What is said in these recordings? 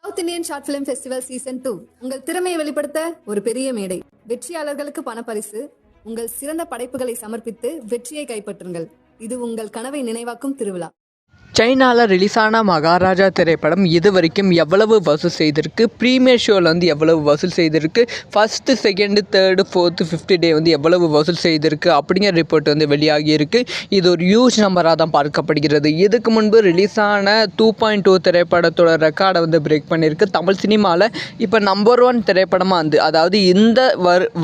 South Indian short film festival season 2 உங்கள் திறமையை வெளிப்படுத்த ஒரு பெரிய மேடை. வெற்றியாளர்களுக்கு பணப்பரிசு. உங்கள் சிறந்த படைப்புகளை சமர்ப்பித்து வெற்றியை கைப்பற்றுங்கள். இது உங்கள் கனவை நினைவாக்கும் திருவிழா. சைனாவில் ரிலீஸான மகாராஜா திரைப்படம் இது வரைக்கும் எவ்வளவு வசூல் செய்திருக்கு, ப்ரீமியர் ஷோவில் வந்து எவ்வளவு வசூல் செய்திருக்கு, first second third fourth fifth day வந்து எவ்வளவு வசூல் செய்திருக்கு அப்படிங்கிற ரிப்போர்ட் வந்து வெளியாகியிருக்கு. இது ஒரு ஹியூஜ் நம்பராக தான் பார்க்கப்படுகிறது. இதுக்கு முன்பு ரிலீஸான 2.2 திரைப்படத்தோட ரெக்கார்டை வந்து பிரேக் பண்ணியிருக்கு. தமிழ் சினிமாவில் இப்போ நம்பர் 1 திரைப்படமாக வந்து, அதாவது இந்த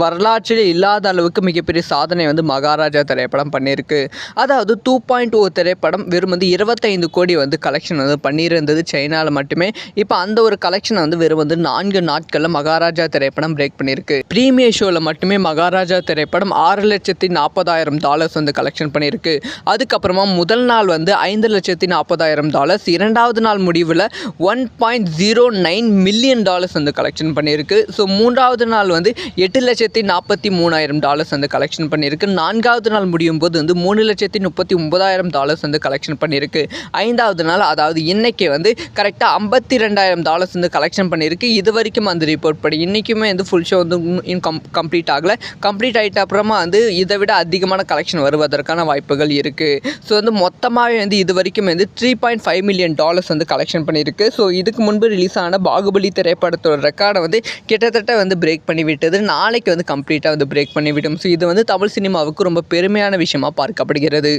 வரலாற்றில் இல்லாத அளவுக்கு மிகப்பெரிய சாதனை வந்து மகாராஜா திரைப்படம் பண்ணியிருக்கு. அதாவது 2.2 திரைப்படம் வெறும் வந்து 25 கோடி வந்து கலெக்ஷன் வந்து பண்ணியிருந்தது சைனாவில் மட்டுமே. இப்போ அந்த ஒரு கலெக்ஷனை வந்து வெறும் வந்து 4 நாட்களில் மகாராஜா திரைப்படம் பிரேக் பண்ணியிருக்கு. ப்ரீமியர் ஷோவில் மட்டுமே மகாராஜா திரைப்படம் $6,40,000 வந்து கலெக்ஷன் பண்ணியிருக்கு. அதுக்கப்புறமா முதல் நாள் வந்து $5,40,000, இரண்டாவது நாள் முடிவில் $1.09 மில்லியன் வந்து கலெக்ஷன் பண்ணியிருக்கு. ஸோ மூன்றாவது நாள் வந்து $8,43,000 வந்து கலெக்ஷன் பண்ணியிருக்கு. நான்காவது நாள் முடியும் போது வந்து $3,39,000 வந்து கலெக்ஷன் பண்ணியிருக்கு. ஐந்தாவது நாள், அதாவது இன்னைக்கு வந்து கரெக்டாக $52,000 வந்து கலெக்ஷன் பண்ணியிருக்கு. இது வரைக்கும் அந்த ரிப்போர்ட் படி இன்றைக்குமே வந்து ஃபுல் ஷோ வந்து கம்ப்ளீட் ஆகலை. கம்ப்ளீட் ஆகிட்ட அப்புறமா வந்து இதை விட அதிகமான கலெக்ஷன் வருவதற்கான வாய்ப்புகள் இருக்குது. ஸோ வந்து மொத்தமாகவே வந்து இது வரைக்கும் வந்து $3.5 மில்லியன் வந்து கலெக்ஷன் பண்ணியிருக்கு. ஸோ இதுக்கு முன்பு ரிலீஸ் ஆன பாகுபலி திரைப்படத்தோட ரெக்கார்டை வந்து கிட்டத்தட்ட வந்து பிரேக் பண்ணிவிட்டது. நாளைக்கு வந்து கம்ப்ளீட்டாக வந்து பிரேக் பண்ணிவிடும். ஸோ இது வந்து தமிழ் சினிமாவுக்கு ரொம்ப பெருமையான விஷயமாக பார்க்கப்படுகிறது.